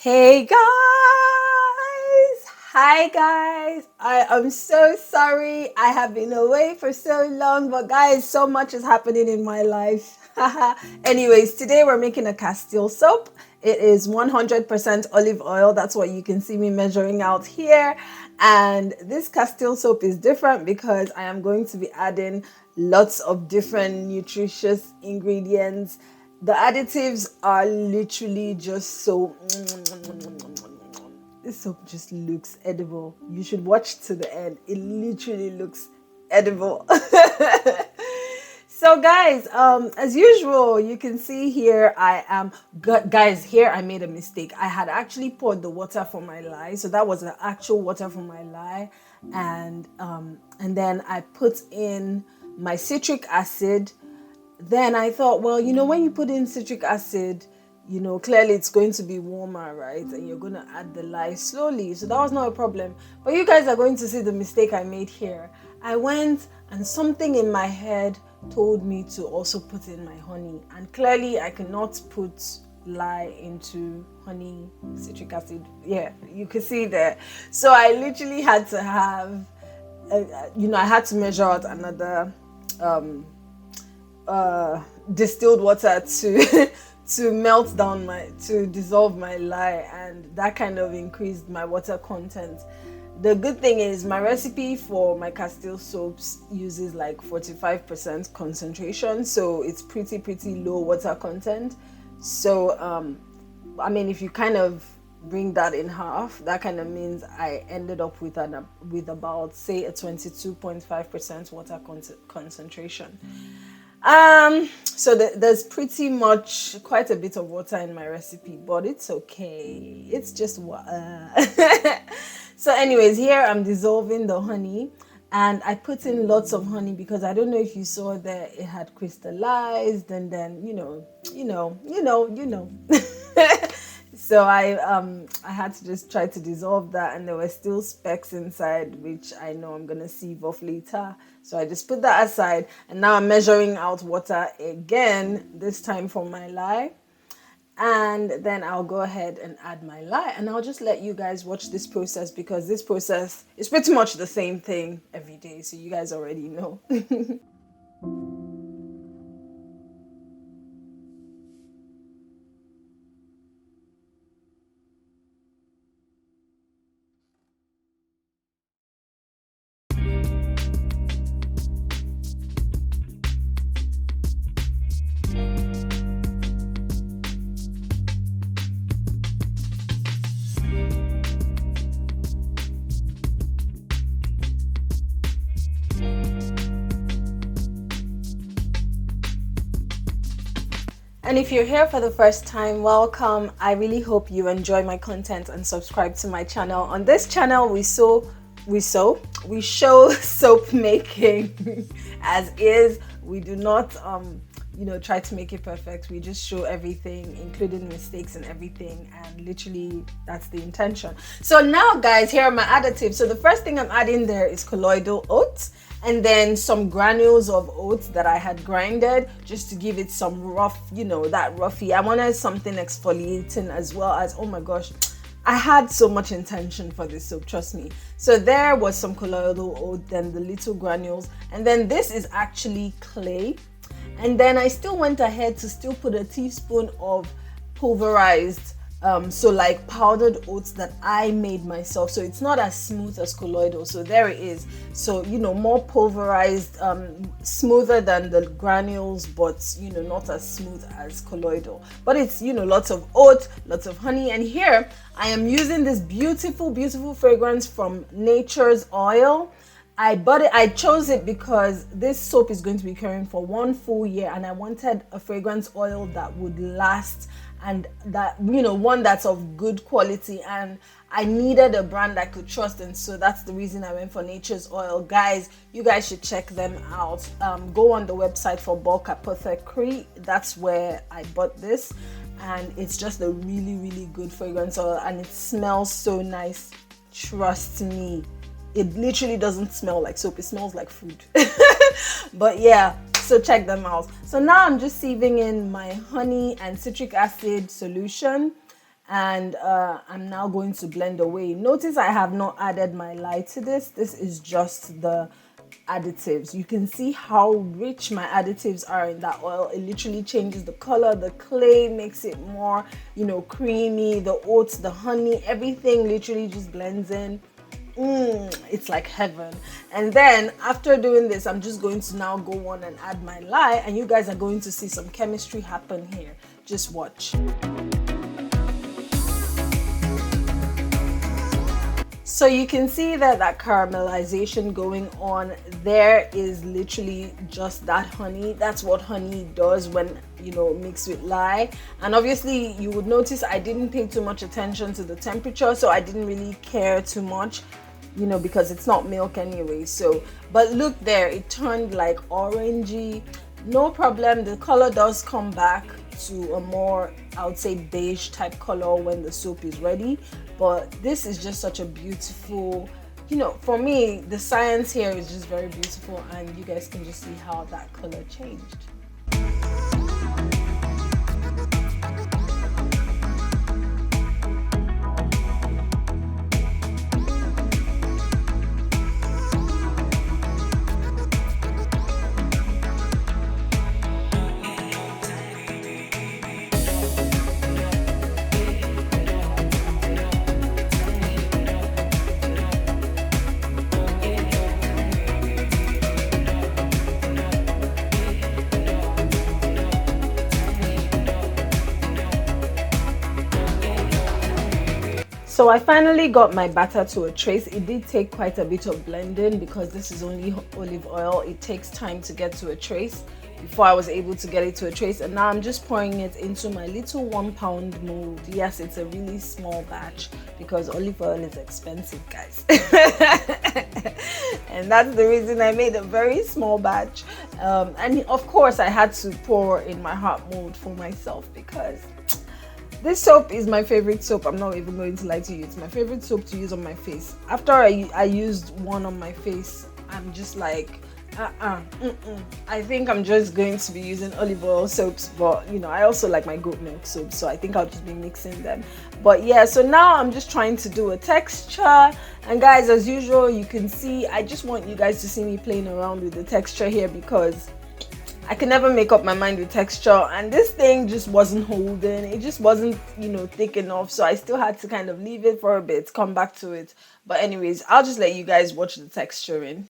Hey guys! Hi guys! I am so sorry. I have been away for so long, but guys, so much is happening in my life. Anyways, today we're making a Castile soap. It is 100% olive oil. That's what you can see me measuring out here. And this Castile soap is different because I am going to be adding lots of different nutritious ingredients. The additives are literally just so. This soap just looks edible. You should watch to the end. It literally looks edible. So guys, as usual, you can see here I am. Guys, here I made a mistake. I had actually poured the water for my lye, so that was the actual water for my lye, and then I put in my citric acid. Then I thought, well, when you put in citric acid, clearly it's going to be warmer, right? And you're going to add the lye slowly. So that was not a problem. But you guys are going to see the mistake I made here. I went and something in my head told me to also put in my honey. And clearly I cannot put lye into honey, citric acid. Yeah, you can see there. So I literally had to have, I had to measure out another distilled water to to dissolve my lye, and that kind of increased my water content. The good thing is my recipe for my Castile soaps uses like 45% concentration, so it's pretty low water content. So I mean, if you kind of bring that in half, that kind of means I ended up with about, say, a 22.5% water concentration. So there's pretty much quite a bit of water in my recipe, but it's okay. It's just water. So anyways, here I'm dissolving the honey, and I put in lots of honey because I don't know if you saw that it had crystallized, and then you know. So I had to just try to dissolve that, and there were still specks inside, which I know I'm gonna sieve off later. So I just put that aside, and now I'm measuring out water again, this time for my lye. And then I'll go ahead and add my lye, and I'll just let you guys watch this process because this process is pretty much the same thing every day, so you guys already know. And if you're here for the first time, welcome. I really hope you enjoy my content and subscribe to my channel. On this channel, we show soap making as is. We do not try to make it perfect. We just show everything, including mistakes and everything, and literally that's the intention. So now guys, here are my additives. So the first thing I'm adding there is colloidal oats, and then some granules of oats that I had grinded just to give it some rough, that roughy. I wanted something exfoliating as well as, oh my gosh, I had so much intention for this soap, trust me. So there was some colloidal oat, then the little granules, and then this is actually clay. And then I still went ahead to still put a teaspoon of pulverized, so like powdered oats that I made myself. So it's not as smooth as colloidal. So there it is. So, more pulverized, smoother than the granules, but, not as smooth as colloidal. But it's, lots of oat, lots of honey. And here I am using this beautiful fragrance from Nature's Oil. I bought it. I chose it because this soap is going to be carrying for 1 full year, and I wanted a fragrance oil that would last, and that, one that's of good quality, and I needed a brand I could trust, and so that's the reason I went for Nature's Oil. Guys, you guys should check them out. Go on the website for Bulk Apothecary. That's where I bought this, and it's just a really good fragrance oil, and it smells so nice. Trust me. It literally doesn't smell like soap, it smells like food. But yeah, so check them out. So now I'm just sieving in my honey and citric acid solution, and I'm now going to blend away. Notice I have not added my lye to this. This is just the additives. You can see how rich my additives are in that oil. It literally changes the color. The clay makes it more, creamy. The oats, the honey, everything literally just blends in. It's like heaven. And then after doing this, I'm just going to now go on and add my lye, and you guys are going to see some chemistry happen here. Just watch. So you can see that caramelization going on there is literally just that honey. That's what honey does when mixed with lye. And obviously you would notice I didn't pay too much attention to the temperature, so I didn't really care too much, because it's not milk anyway. So but look there, it turned like orangey. No problem, the color does come back to a more, I would say, beige type color when the soap is ready. But this is just such a beautiful, for me, the science here is just very beautiful, and you guys can just see how that color changed. So I finally got my batter to a trace. It did take quite a bit of blending because this is only olive oil. It takes time to get to a trace before I was able to get it to a trace. And now I'm just pouring it into my little 1 pound mold. Yes, it's a really small batch because olive oil is expensive, guys. And that's the reason I made a very small batch. And of course I had to pour in my hot mold for myself because this soap is my favorite soap. I'm not even going to lie to you. It's my favorite soap to use on my face. After I used one on my face, I'm just like, I think I'm just going to be using olive oil soaps. But, I also like my goat milk soap. So I think I'll just be mixing them. But yeah, so now I'm just trying to do a texture. And guys, as usual, you can see, I just want you guys to see me playing around with the texture here because I can never make up my mind with texture, and this thing just wasn't holding. It just wasn't, thick enough. So I still had to kind of leave it for a bit, come back to it. But anyways, I'll just let you guys watch the texturing.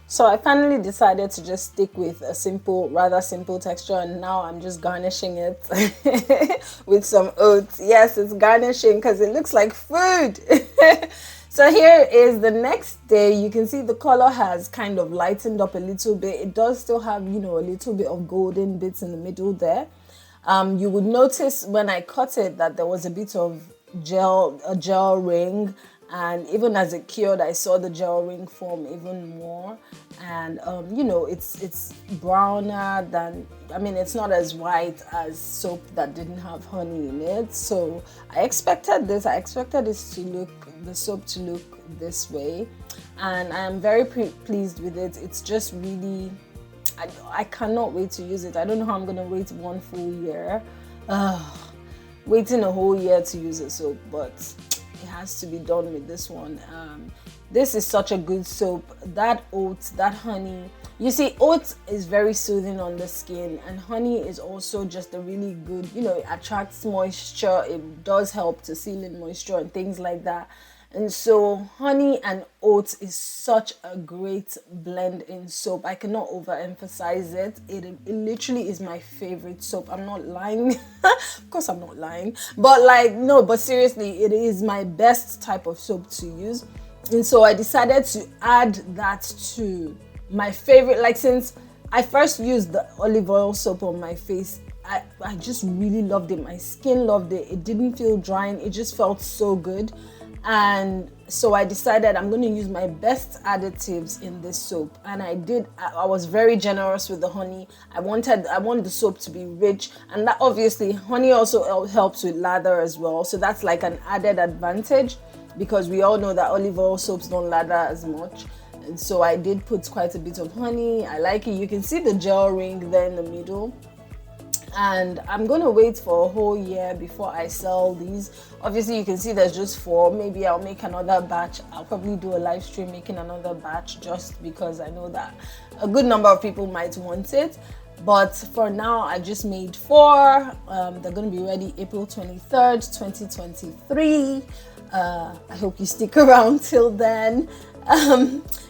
So I finally decided to just stick with a rather simple texture, and now I'm just garnishing it with some oats. Yes, it's garnishing because it looks like food. So here is the next day. You can see the color has kind of lightened up a little bit. It does still have, a little bit of golden bits in the middle there. You would notice when I cut it that there was a bit of a gel ring. And even as it cured, I saw the gel ring form even more. And, it's browner than, it's not as white as soap that didn't have honey in it. So I expected this. I expected the soap to look this way. And I am very pleased with it. It's just really, I cannot wait to use it. I don't know how I'm going to wait 1 full year. Waiting a whole year to use a soap, but it has to be done with this one. This is such a good soap. That oats, that honey, You see, oats is very soothing on the skin, and honey is also just a really good, it attracts moisture. It does help to seal in moisture and things like that. And so honey and oats is such a great blend in soap. I cannot overemphasize it. It literally is my favorite soap. I'm not lying. Of course I'm not lying. But like, no, but seriously, it is my best type of soap to use. And so I decided to add that to my favorite, like since I first used the olive oil soap on my face, I just really loved it. My skin loved it. It didn't feel drying. It just felt so good. And so I decided I'm going to use my best additives in this soap, and I was very generous with the honey. I want the soap to be rich, and that obviously honey also helps with lather as well, so that's like an added advantage, because we all know that olive oil soaps don't lather as much. And so I did put quite a bit of honey. I like it. You can see the gel ring there in the middle. And I'm gonna wait for a whole year before I sell these. Obviously you can see there's just 4. Maybe I'll make another batch. I'll probably do a live stream making another batch, just because I know that a good number of people might want it. But for now I just made 4. They're gonna be ready April 23rd 2023. I hope you stick around till then.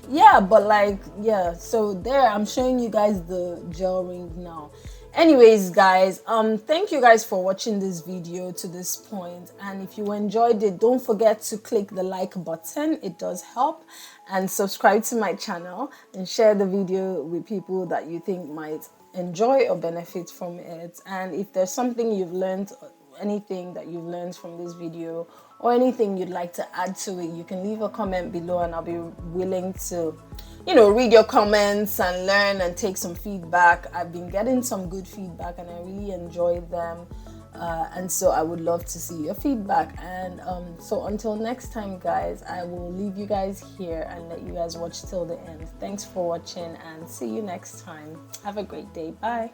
Yeah, but like, yeah, so there, I'm showing you guys the gel ring now. Anyways guys, thank you guys for watching this video to this point, and if you enjoyed it, don't forget to click the like button. It does help, and subscribe to my channel and share the video with people that you think might enjoy or benefit from it. And if there's something you've learned, anything that you've learned from this video, or anything you'd like to add to it, you can leave a comment below, and I'll be willing to read your comments and learn and take some feedback. I've been getting some good feedback and I really enjoy them, and so I would love to see your feedback. And so until next time guys, I will leave you guys here and let you guys watch till the end. Thanks for watching, and see you next time. Have a great day. Bye.